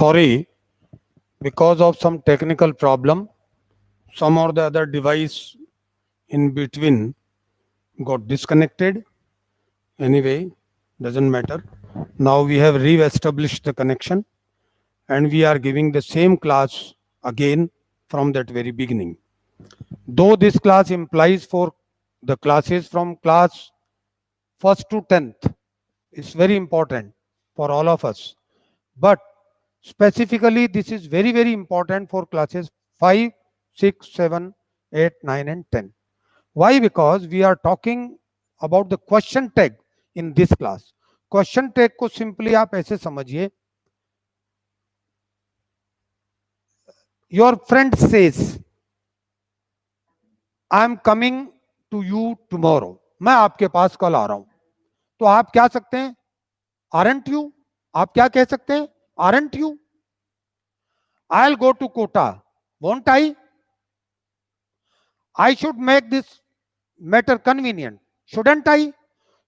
Sorry, because of some technical problem, some or the other device in between got disconnected. Anyway, doesn't matter. Now we have re-established the connection and we are giving the same class again from that very beginning. Though this class implies for the classes from class 1st to 10th, it's very important for all of us. But specifically, this is very, very important for classes 5, 6, 7, 8, 9 and 10. Why? Because we are talking about the question tag in this class. Question tag को simply आप ऐसे समझिए. Your friend says, I am coming to you tomorrow. मैं आपके पास कल आ रहा हूं. तो आप क्या सकते हैं? Aren't you? आप क्या कह सकते हैं? Aren't you? I'll go to Kota. Won't I? I should make this matter convenient. Shouldn't I?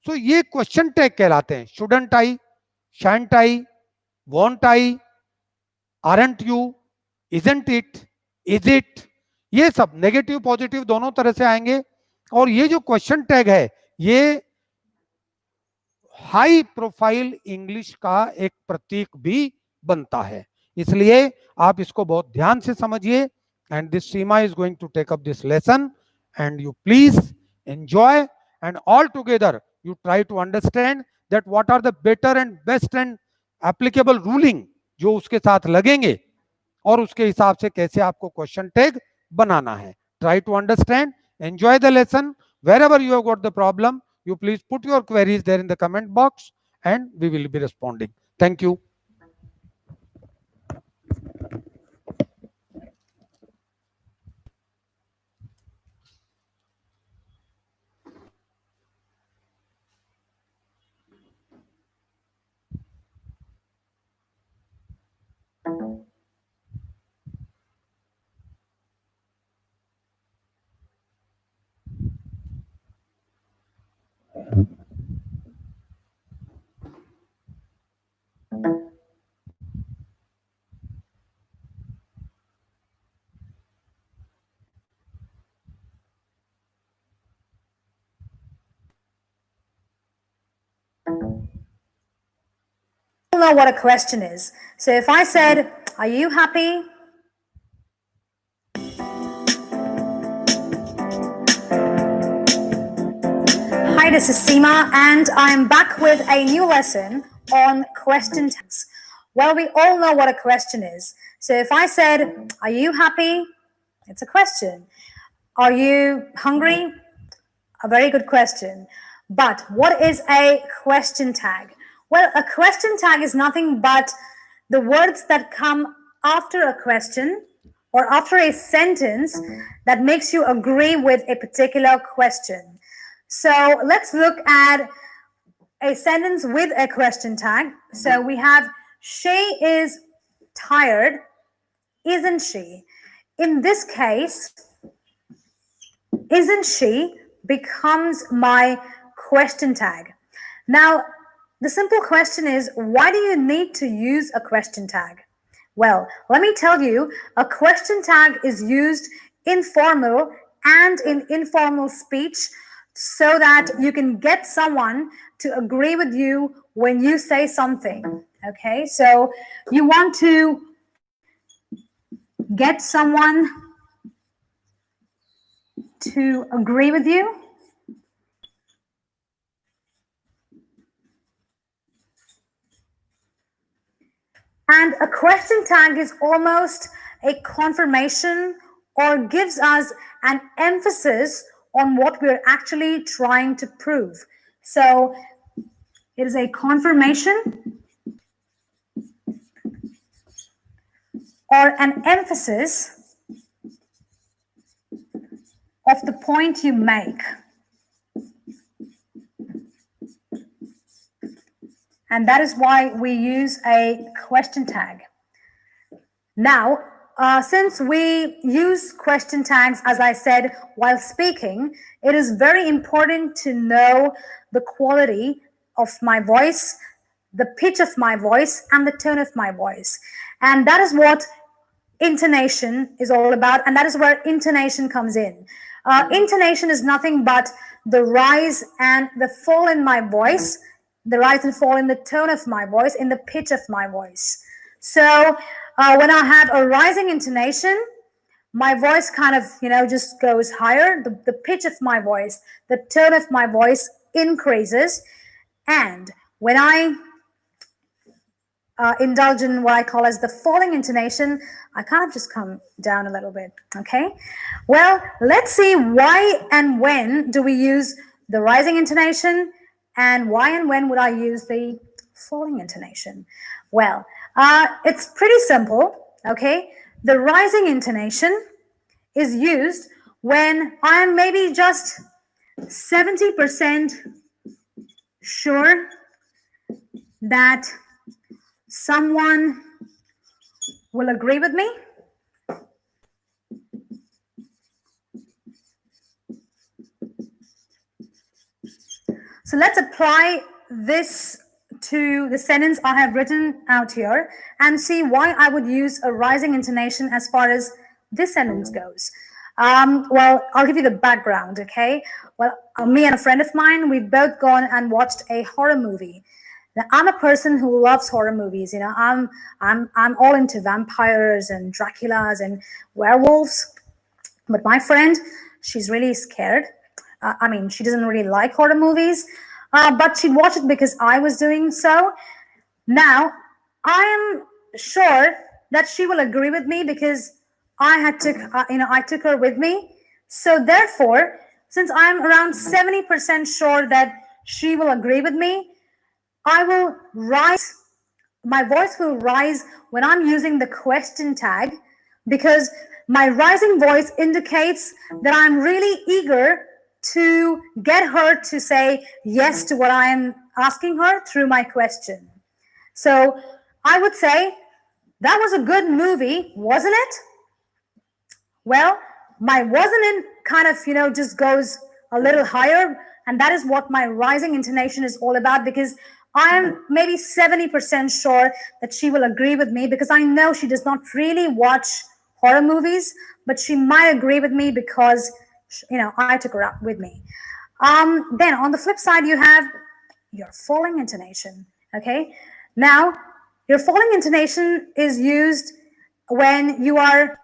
So ये क्वेश्चन टैग कहलाते हैं. Shouldn't I? Shan't I? Won't I? Aren't you? Isn't it? Is it? ये सब negative positive दोनों तरह से आएंगे. और ये जो क्वेश्चन टैग है ये हाई प्रोफाइल इंग्लिश का एक प्रतीक भी बनता है. इसलिए आप इसको बहुत ध्यान से समझिए. And this Seema is going to take up this lesson and you please enjoy and all together you try to understand that what are the better and best and applicable ruling जो उसके साथ लगेंगे और उसके हिसाब से कैसे आपको क्वेश्चन टैग बनाना है. Try to understand, enjoy the lesson. Wherever you have got the problem, you please put your queries there in the comment box and we will be responding. Thank you. Know what a question is. So if I said, are you happy? Hi, this is Seema and I'm back with a new lesson on question tags. Well, we all know what a question is. So if I said, are you happy? It's a question. Are you hungry? A very good question. But what is a question tag? Well, a question tag is nothing but the words that come after a question or after a sentence that makes you agree with a particular question. So let's look at a sentence with a question tag. So we have, she is tired, isn't she? In this case, isn't she becomes my question tag. Now, the simple question is, why do you need to use a question tag? Well, let me tell you, a question tag is used in formal and in informal speech so that you can get someone to agree with you when you say something. Okay, so you want to get someone to agree with you. And a question tag is almost a confirmation or gives us an emphasis on what we're actually trying to prove. So it is a confirmation or an emphasis of the point you make. And that is why we use a question tag. Now, since we use question tags, as I said, while speaking, it is very important to know the quality of my voice, the pitch of my voice, and the tone of my voice. And that is what intonation is all about, and that is where intonation comes in. Intonation is nothing but the rise and the fall in my voice, the rise and fall in the tone of my voice, in the pitch of my voice. So when I have a rising intonation, my voice kind of, just goes higher. The pitch of my voice, the tone of my voice increases. And when I indulge in what I call as the falling intonation, I kind of just come down a little bit. Okay. Well, let's see why and when do we use the rising intonation, and why and when would I use the falling intonation? Well, it's pretty simple. Okay. The rising intonation is used when I'm maybe just 70% sure that someone will agree with me. So let's apply this to the sentence I have written out here and see why I would use a rising intonation as far as this sentence goes. Well, I'll give you the background, okay? Well, me and a friend of mine, we've both gone and watched a horror movie. Now, I'm a person who loves horror movies. I'm all into vampires and Draculas and werewolves. But my friend, she's really scared. She doesn't really like horror movies, but she'd watch it because I was doing so. Now, I am sure that she will agree with me because I took her with me. So therefore, since I'm around 70% sure that she will agree with me, I will rise. My voice will rise when I'm using the question tag, because my rising voice indicates that I'm really eager to get her to say yes to what I am asking her through my question. So I would say, that was a good movie, wasn't it? Well, my wasn't it kind of, just goes a little higher. And that is what my rising intonation is all about, because I am maybe 70% sure that she will agree with me, because I know she does not really watch horror movies, but she might agree with me because, I took her out with me. Then on the flip side, you have your falling intonation. Okay. Now, your falling intonation is used when you are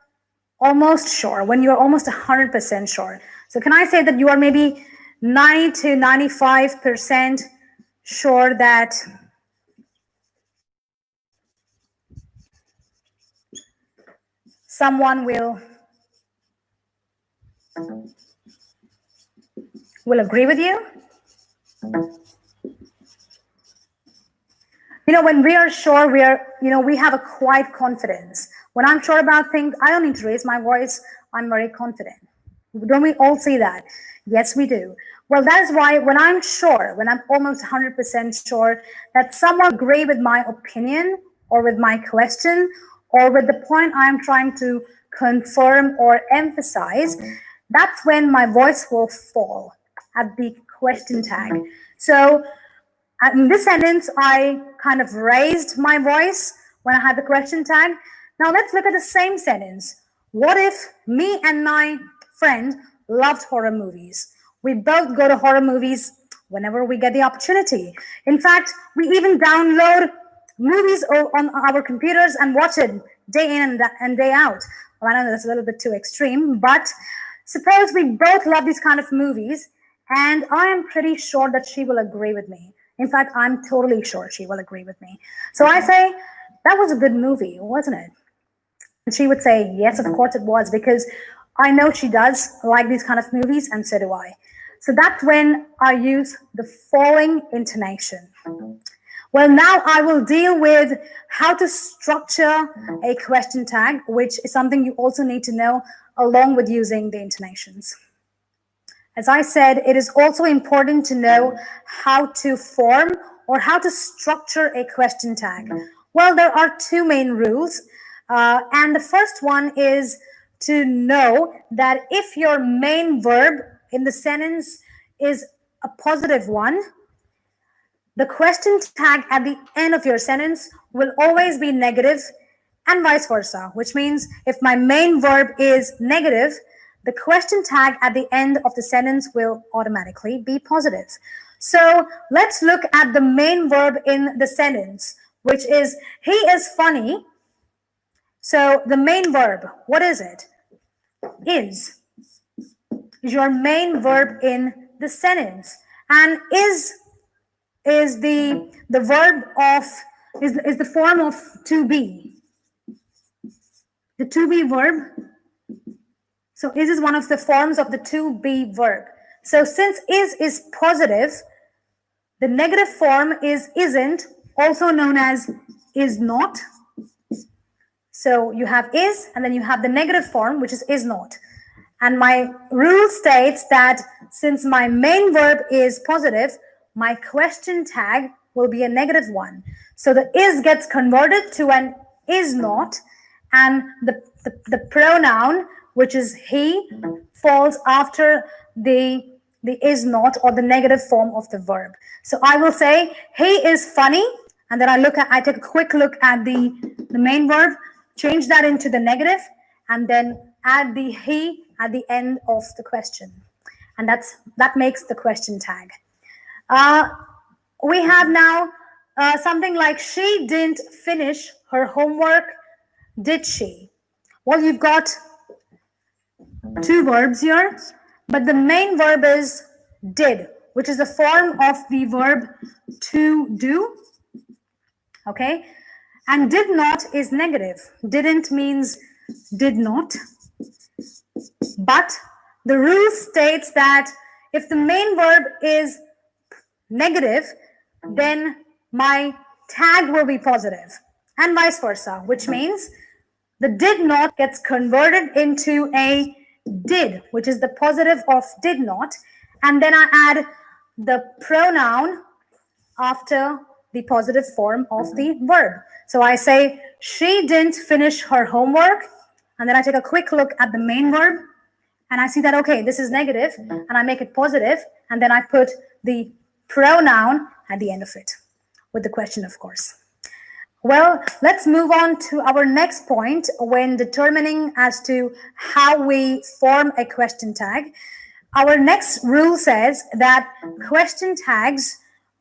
almost sure, when you are almost 100% sure. So can I say that you are maybe 90 to 95% sure that someone will agree with you? When we are sure, we have a quiet confidence. When I'm sure about things, I don't need to raise my voice. I'm very confident. Don't we all see that? Yes, we do. Well, that is why when I'm sure, when I'm almost 100% sure that someone will agree with my opinion or with my question or with the point I'm trying to confirm or emphasize, that's when my voice will fall at the question tag. So in this sentence, I kind of raised my voice when I had the question tag. Now let's look at the same sentence. What if me and my friend loved horror movies? We both go to horror movies whenever we get the opportunity. In fact, we even download movies on our computers and watch it day in and day out. Well, I know that's a little bit too extreme, but suppose we both love these kind of movies, and I am pretty sure that she will agree with me. In fact, I'm totally sure she will agree with me. So I say, that was a good movie, wasn't it? And she would say, yes, of course it was, because I know she does like these kind of movies, and so do I. So that's when I use the falling intonation. Well, now I will deal with how to structure a question tag, which is something you also need to know along with using the intonations. As I said, it is also important to know how to form or how to structure a question tag. Well, there are two main rules. And the first one is to know that if your main verb in the sentence is a positive one, the question tag at the end of your sentence will always be negative, and vice versa, which means if my main verb is negative, the question tag at the end of the sentence will automatically be positive. So let's look at the main verb in the sentence, which is he is funny. So the main verb, what is it? Is your main verb in the sentence, and is the verb of is the form of to be, the to be verb. So is one of the forms of the to be verb. So since is positive, the negative form is isn't, also known as is not. So you have is, and then you have the negative form, which is not. And my rule states that since my main verb is positive, my question tag will be a negative one. So the is gets converted to an is not, and the pronoun, which is he, falls after the is not, or the negative form of the verb. So I will say he is funny, and then I take a quick look at the main verb, change that into the negative, and then add the he at the end of the question, and that makes the question tag. We have now something like she didn't finish her homework, did she? Well, you've got two verbs here, but the main verb is did, which is a form of the verb to do. Okay, and did not is negative. Didn't means did not. But the rule states that if the main verb is negative, then my tag will be positive, and vice versa, which means the did not gets converted into a did, which is the positive of did not, and then I add the pronoun after the positive form of the verb. So I say she didn't finish her homework, and then I take a quick look at the main verb, and I see that, okay, this is negative, and I make it positive, and then I put the pronoun at the end of it, with the question, of course. Well, let's move on to our next point when determining as to how we form a question tag. Our next rule says that question tags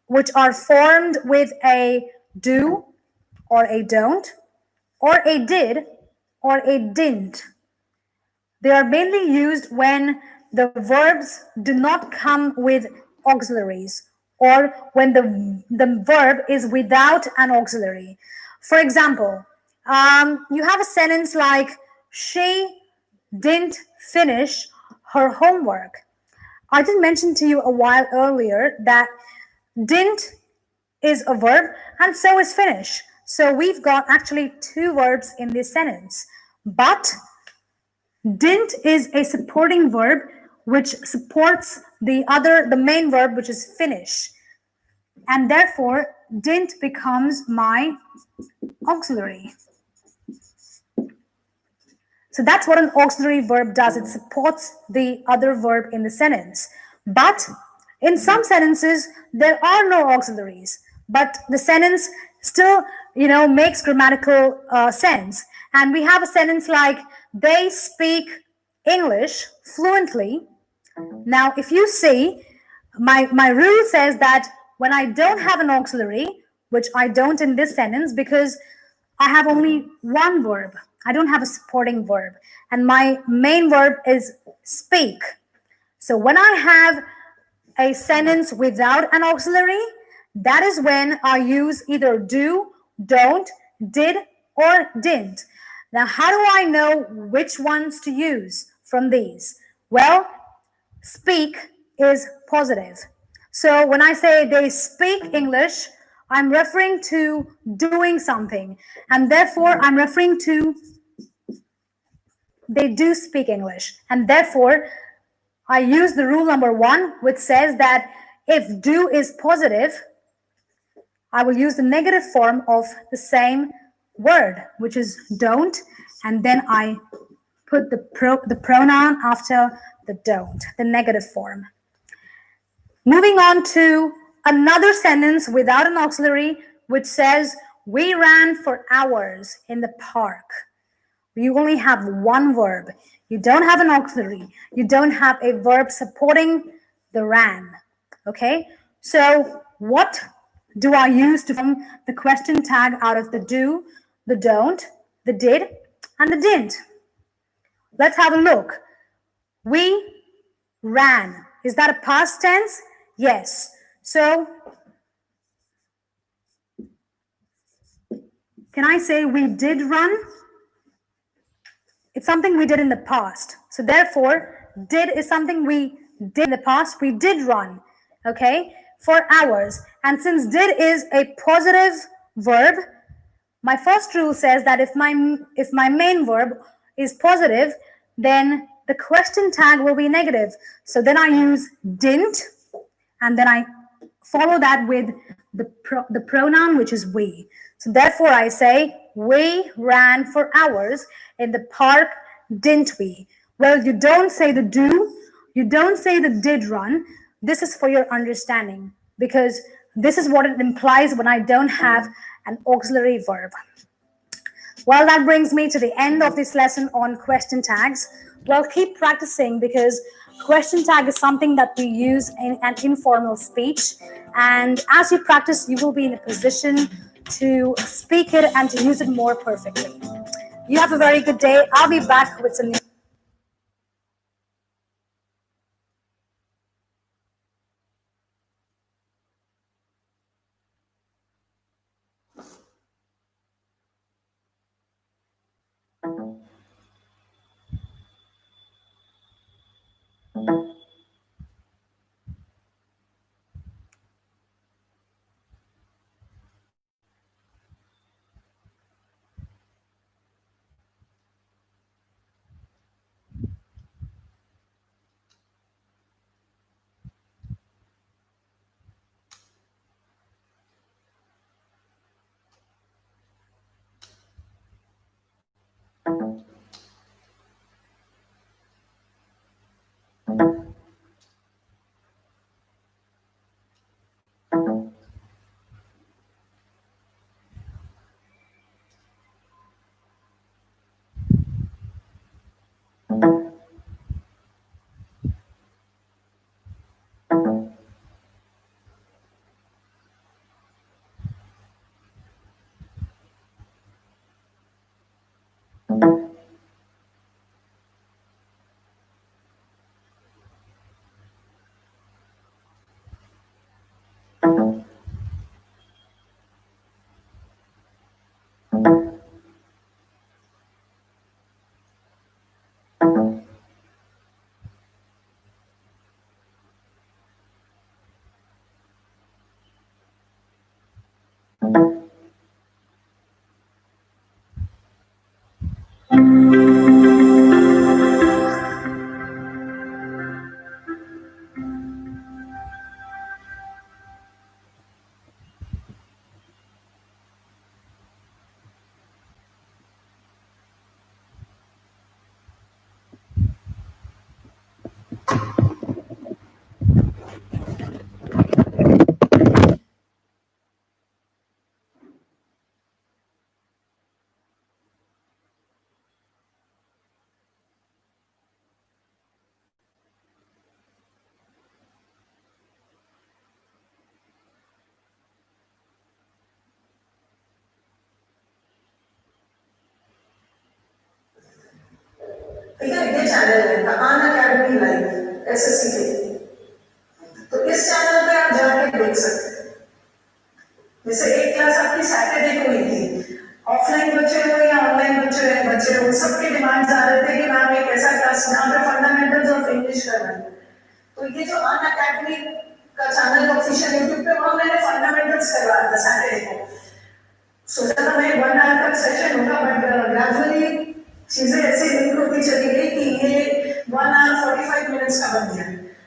which are formed with a do or a don't or a did or a didn't, they are mainly used when the verbs do not come with auxiliaries, or when the verb is without an auxiliary. For example, you have a sentence like, she didn't finish her homework. I did mention to you a while earlier that didn't is a verb, and so is finish. So we've got actually two verbs in this sentence. But didn't is a supporting verb which supports the main verb, which is finish. And therefore, didn't becomes my auxiliary. So that's what an auxiliary verb does. It supports the other verb in the sentence. But in some sentences, there are no auxiliaries, but the sentence still, makes grammatical sense. And we have a sentence like, they speak English fluently. Now, if you see, my rule says that when I don't have an auxiliary, which I don't in this sentence because I have only one verb, I don't have a supporting verb, and my main verb is speak. So when I have a sentence without an auxiliary, that is when I use either do, don't, did, or didn't. Now, how do I know which ones to use from these? Well, speak is positive. So when I say they speak English, I'm referring to doing something, and therefore I'm referring to they do speak English, and therefore I use the rule number 1, which says that if do is positive, I will use the negative form of the same word, which is don't, and then I put the pronoun after the don't, the negative form. Moving on to another sentence without an auxiliary, which says, We ran for hours in the park. You only have one verb. You don't have an auxiliary. You don't have a verb supporting the ran. Okay? So, what do I use to form the question tag out of the do, the don't, the did, and the didn't? Let's have a look. We ran. Is that a past tense? Yes. So, can I say we did run? It's something we did in the past. So therefore, did is something we did in the past. We did run, okay, for hours. And since did is a positive verb, my first rule says that if my main verb is positive, then the question tag will be negative. So then I use didn't, and then I follow that with the pronoun, which is we. So therefore, I say, we ran for hours in the park, didn't we? Well, you don't say the do, you don't say the did run. This is for your understanding because this is what it implies when I don't have an auxiliary verb. Well, that brings me to the end of this lesson on question tags. Well, keep practicing because question tag is something that we use in an informal speech. And as you practice, you will be in a position to speak it and to use it more perfectly. You have a very good day. I'll be back with some new. ठीक है, ये channel है the Unacademy live SSC के। तो इस channel पे आप जाके देख सकते हैं। जैसे एक क्लास आपकी सैटरडे को हुई थी, ऑफलाइन बच्चे हो या ऑनलाइन बच्चे हो, सबके डिमांड्स आ रहे थे कि मैम एक ऐसा क्लास जहाँ पे फंडामेंटल्स ऑफ इंग्लिश करना है। तो ये जो अन अकेडमी का चैनल ऑफिशियल यूट्यूब पे वहाँ मैंने फंडामेंटल्स करवाया था सैटरडे को। सोचा था मैं 1 आवर तक सेशन होगा, बट ग्रेजुअली चीजें ऐसे लिंक होती चली गई कि ये 1 आवर 45 मिनट्स का बन गया।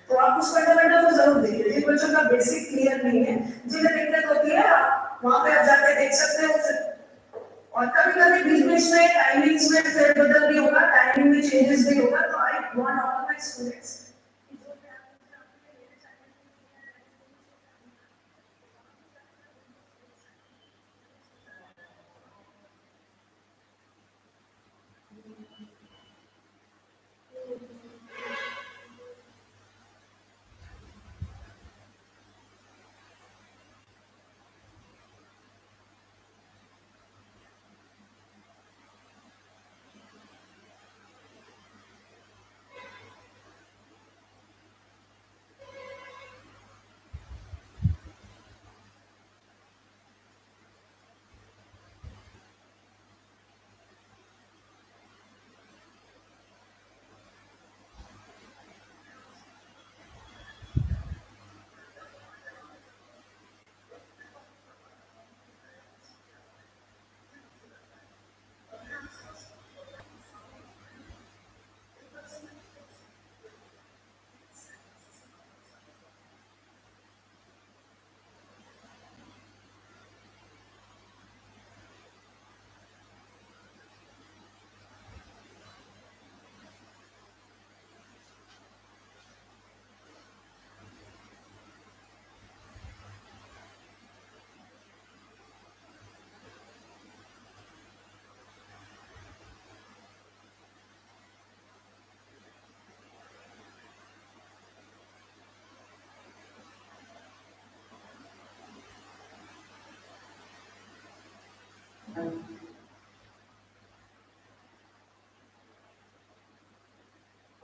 तो आप उस फंडामेंटल को जरूर देखिए जिन बच्चों का बेसिक क्लियर नहीं है, जिन्हें दिक्कत होती है, आप वहां पे आप जाके देख सकते हो। और कभी कभी बीच बीच में टाइमिंग्स में फेरबदल भी होगा, टाइमिंग में चेंजेस भी होगा। तो I want all my students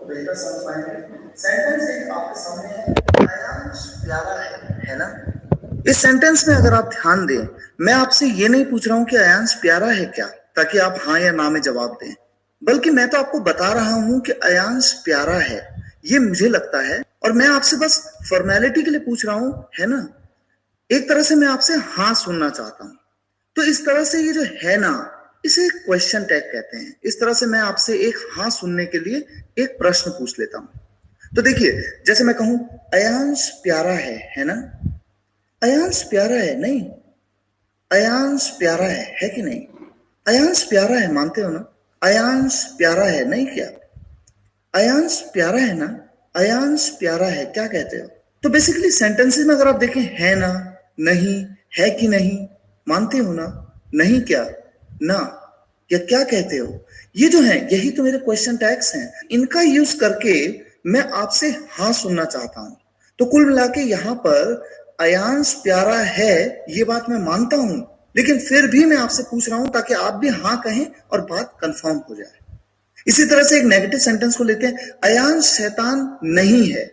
बेहतर समझ पाएंगे। सेंटेंस एक आपके सामने है, अयांश प्यारा है ना। इस सेंटेंस में अगर आप ध्यान दें, मैं आपसे ये नहीं पूछ रहा हूं कि अयांश प्यारा है क्या, ताकि आप हाँ या ना में जवाब दें, बल्कि मैं तो आपको बता रहा हूं कि अयांश प्यारा है, ये मुझे लगता है, और मैं आपसे बस फॉर्मेलिटी के लिए पूछ रहा हूं, है ना। एक तरह से मैं आपसे हाँ सुनना चाहता हूं। तो इस तरह से ये जो है ना, इसे क्वेश्चन टैग कहते हैं। इस तरह से मैं आपसे एक हाँ सुनने के लिए एक प्रश्न पूछ लेता हूं। तो देखिए, जैसे मैं कहूं अयांश प्यारा है ना। अयांश प्यारा है, नहीं, अयांश प्यारा है कि नहीं। अयांश प्यारा है, मानते हो ना। अयांश प्यारा है, नहीं क्या। अयांश प्यारा है ना। अयांश प्यारा है, क्या कहते हो। तो बेसिकली सेंटेंसेस में अगर आप देखें, है ना, नहीं, है कि नहीं, मानते हो ना, नहीं क्या, ना, या क्या कहते हो, ये जो है यही तो मेरे क्वेश्चन टैग्स हैं। इनका यूज करके मैं आपसे हाँ सुनना चाहता हूं। तो कुल मिला के यहां पर अयांश प्यारा है, ये बात मैं मानता हूं, लेकिन फिर भी मैं आपसे पूछ रहा हूं ताकि आप भी हाँ कहें और बात कंफर्म हो जाए। इसी तरह से एक नेगेटिव सेंटेंस को लेते हैं, अयांश शैतान नहीं है।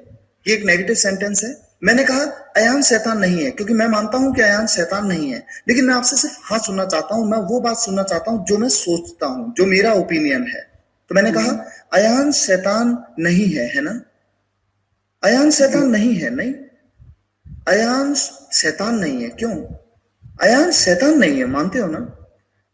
ये एक नेगेटिव सेंटेंस है। मैंने कहा अयांश शैतान नहीं है, क्योंकि मैं मानता हूं कि अयांश शैतान नहीं है, लेकिन मैं आपसे सिर्फ हाँ सुनना चाहता हूं। मैं वो बात सुनना चाहता हूं जो मैं सोचता हूं, जो मेरा ओपिनियन है। तो मैंने कहा अयांश शैतान नहीं है ना। अयांश शैतान नहीं है, नहीं, अयांश शैतान नहीं है, क्यों। अयांश शैतान नहीं है, मानते हो ना।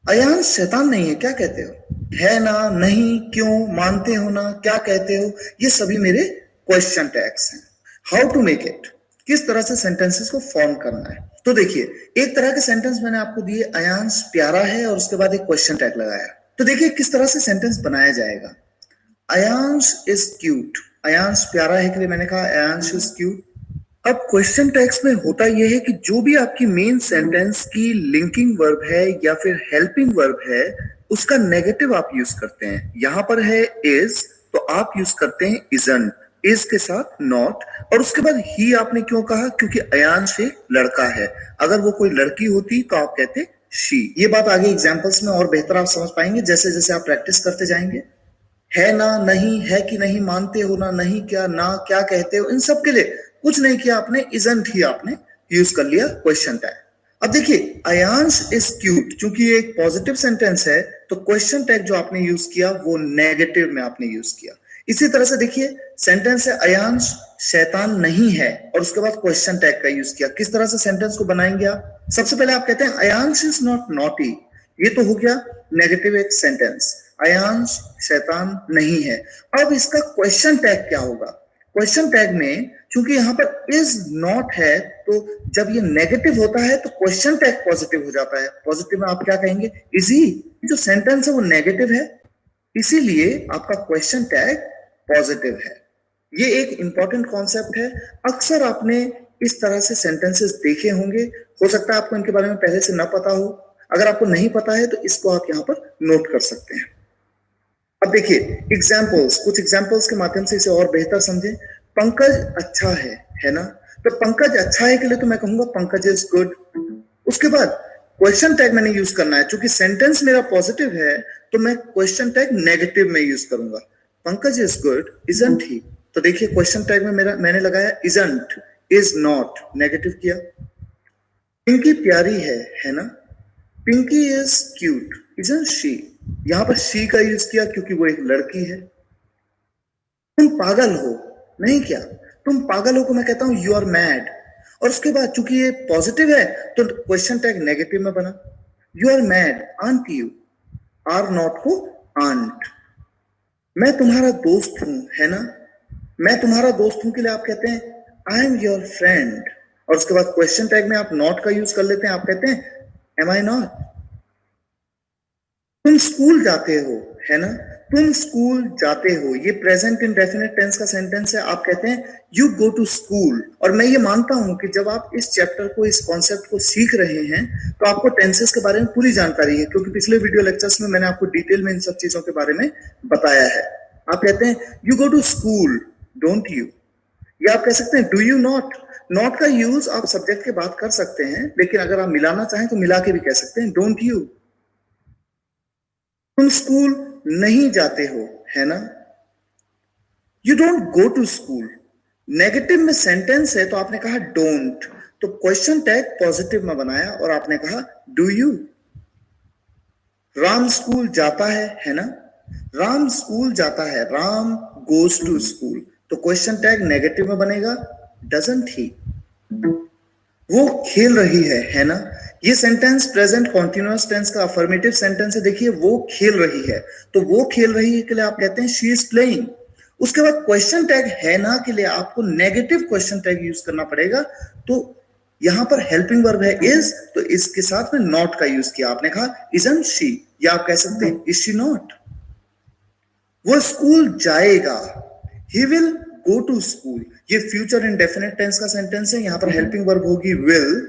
अयांश शैतान नहीं है, क्या कहते हो, है ना, नहीं, क्यों, मानते हो ना, क्या कहते हो, ये सभी मेरे क्वेश्चन टैग्स हैं। हाउ टू मेक इट, किस तरह से सेंटेंसेस को फॉर्म करना है। तो देखिए, एक तरह के सेंटेंस मैंने आपको दिए, अयांश प्यारा है और उसके बाद एक क्वेश्चन टैग लगाया। तो देखिए किस तरह से सेंटेंस बनाया जाएगा। अयांश इज क्यूट, अयांश प्यारा है के लिए मैंने कहा अयांश इज क्यूट। अब क्वेश्चन टैग्स में होता यह है कि जो भी आपकी मेन सेंटेंस की लिंकिंग वर्ब है या फिर हेल्पिंग वर्ब है, उसका नेगेटिव आप यूज करते हैं। यहां पर है इज, तो आप यूज करते हैं इजंट, इज के साथ नॉट, और उसके बाद ही आपने क्यों कहा, क्योंकि अयांश एक लड़का है। अगर वो कोई लड़की होती तो आप कहते शी। ये बात आगे एग्जांपल्स में और बेहतर आप समझ पाएंगे जैसे जैसे आप प्रैक्टिस करते जाएंगे। है ना, नहीं, है कि नहीं, मानते हो ना, नहीं क्या, ना, क्या कहते हो, इन सब के लिए कुछ नहीं किया आपने, इजंट ही आपने यूज कर लिया क्वेश्चन टैग। अब देखिए अयांश इज क्यूट, क्योंकि ये एक पॉजिटिव सेंटेंस है, तो क्वेश्चन टैग जो आपने यूज किया वो नेगेटिव में आपने यूज किया। इसी तरह से देखिए सेंटेंस है अयांश शैतान नहीं है, और उसके बाद क्वेश्चन टैग का यूज किया। किस तरह से सेंटेंस को बनाएंगे आप, सबसे पहले आप कहते हैं अयांश इज नॉट नॉटी, ये तो हो गया नेगेटिव एक सेंटेंस, अयांश शैतान नहीं है। अब इसका क्वेश्चन टैग क्या होगा। क्वेश्चन टैग में क्योंकि यहां पर इज नॉट है, तो जब ये नेगेटिव होता है तो क्वेश्चन टैग पॉजिटिव हो जाता है। पॉजिटिव में आप क्या कहेंगे, इज ही। जो सेंटेंस है वो नेगेटिव है, इसीलिए आपका क्वेश्चन टैग पॉजिटिव है। ये एक इंपॉर्टेंट कॉन्सेप्ट है। अक्सर आपने इस तरह से सेंटेंसेस देखे होंगे, हो सकता है आपको इनके बारे में पहले से ना पता हो। अगर आपको नहीं पता है तो इसको आप यहां पर नोट कर सकते हैं। अब देखिए एग्जाम्पल्स, कुछ एग्जाम्पल्स के माध्यम से इसे और बेहतर समझें। पंकज अच्छा है ना। तो पंकज अच्छा है के लिए तो मैं कहूंगा पंकज इज गुड। उसके बाद क्वेश्चन टैग मैंने यूज करना है, क्योंकि सेंटेंस मेरा पॉजिटिव है तो मैं क्वेश्चन टैग नेगेटिव में यूज करूंगा। Pankaj is good isn't he, तो देखिए क्वेश्चन टैग में मैंने लगाया इजंट, इज नॉट, नेगेटिव किया। पिंकी प्यारी है ना। Pinky is cute isn't she, यहां पर शी का यूज किया क्योंकि वो एक लड़की है। तुम पागल हो, नहीं क्या, तुम पागल हो को मैं कहता हूं यू आर मैड, और उसके बाद चूंकि ये पॉजिटिव है तो क्वेश्चन टैग नेगेटिव में बना, you are mad aren't you, are not को आंट। मैं तुम्हारा दोस्त हूं, है ना। मैं तुम्हारा दोस्त हूं के लिए आप कहते हैं आई एम योर फ्रेंड, और उसके बाद क्वेश्चन टैग में आप नॉट का यूज कर लेते हैं, आप कहते हैं एम आई नॉट। तुम स्कूल जाते हो, है ना। तुम स्कूल जाते हो, ये प्रेजेंट इंडेफिनिट टेंस का सेंटेंस है, आप कहते हैं यू गो टू स्कूल। और मैं ये मानता हूं कि जब आप इस चैप्टर को, इस कॉन्सेप्ट को सीख रहे हैं तो आपको टेंसेस के बारे में पूरी जानकारी है, क्योंकि पिछले वीडियो लेक्चर्स में मैंने आपको डिटेल में इन सब चीजों के बारे में बताया है। आप कहते हैं you go to school don't you, या आप कह सकते हैं डू यू नॉट। नॉट का यूज आप सब्जेक्ट के बाद कर सकते हैं, लेकिन अगर आप मिलाना चाहें तो मिला के भी कह सकते हैं डोंट यू। तुम स्कूल नहीं जाते हो, है ना। You don't go to school. Negative में सेंटेंस है तो आपने कहा डोंट, तो क्वेश्चन टैग पॉजिटिव में बनाया और आपने कहा डू यू। राम स्कूल जाता है ना? राम स्कूल जाता है, राम गोज टू स्कूल, तो क्वेश्चन टैग नेगेटिव में बनेगा डजंट ही। वो खेल रही है ना? ये सेंटेंस प्रेजेंट कॉन्टिन्यूअस टेंस का अफर्मेटिव सेंटेंस है। देखिए वो खेल रही है, तो वो खेल रही है के लिए आप कहते हैं शी इज प्लेइंग। उसके बाद क्वेश्चन टैग है ना के लिए आपको नेगेटिव क्वेश्चन टैग यूज करना पड़ेगा। तो यहां पर हेल्पिंग वर्ब है इज, तो इसके साथ में नॉट का यूज किया। आपने कहा इजंट शी, या आप कह सकते हैं इज शी नॉट। वो स्कूल जाएगा, he will go to school. ये फ्यूचर इंडेफिनिट टेंस का सेंटेंस है, यहां पर हेल्पिंग वर्ब होगी विल।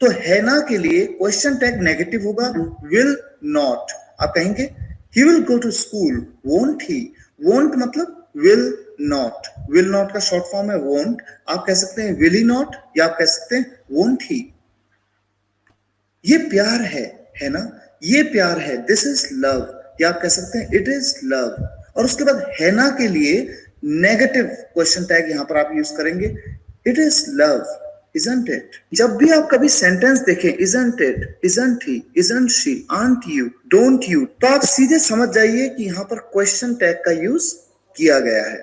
तो है ना के लिए क्वेश्चन टैग नेगेटिव होगा विल नॉट। आप कहेंगे he will go to school won't he. Won't मतलब विल नॉट, विल नॉट का शॉर्ट फॉर्म है वोंट। आप कह सकते हैं विल ही नॉट, या आप कह सकते हैं वोंट ही। ये प्यार है ना? ये प्यार है, दिस इज लव, या आप कह सकते हैं इट इज लव। और उसके बाद है ना के लिए नेगेटिव क्वेश्चन टैग यहां पर आप यूज करेंगे it is love, isn't it. जब भी आप कभी सेंटेंस देखें isn't it, isn't he, isn't she, aunt you, don't you, तो आप सीधे समझ जाइए कि यहां पर क्वेश्चन टैग का यूज किया गया है।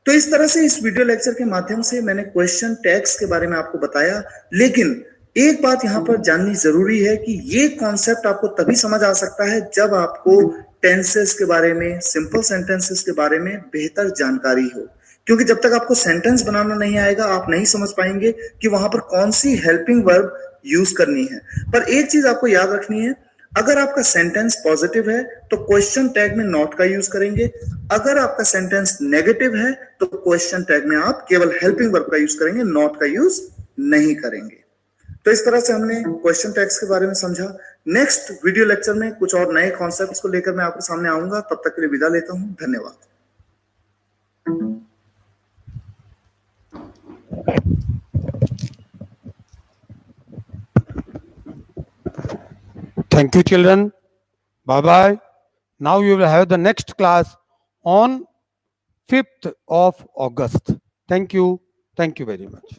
तो इस तरह से इस वीडियो लेक्चर के माध्यम से मैंने क्वेश्चन टैग्स के बारे में आपको बताया। लेकिन एक बात यहां पर जाननी जरूरी है कि ये कॉन्सेप्ट आपको तभी समझ आ सकता है जब आपको टेंसेस के बारे में, सिंपल सेंटेंसेस के बारे में बेहतर जानकारी हो। क्योंकि जब तक आपको सेंटेंस बनाना नहीं आएगा आप नहीं समझ पाएंगे कि वहां पर कौन सी हेल्पिंग वर्ब यूज करनी है। पर एक चीज आपको याद रखनी है, अगर आपका सेंटेंस पॉजिटिव है तो क्वेश्चन टैग में नॉट का यूज करेंगे। अगर आपका सेंटेंस नेगेटिव है तो क्वेश्चन टैग में आप केवल हेल्पिंग वर्ब का यूज करेंगे, नॉट का यूज नहीं करेंगे। तो इस तरह से हमने क्वेश्चन टैग्स के बारे में समझा। नेक्स्ट वीडियो लेक्चर में कुछ और नए कॉन्सेप्ट्स को लेकर मैं आपके सामने आऊंगा। तब तक के लिए विदा लेता हूं, धन्यवाद। Thank you, children. Bye bye. Now you will have the next class on 5th of August. Thank you. Thank you very much.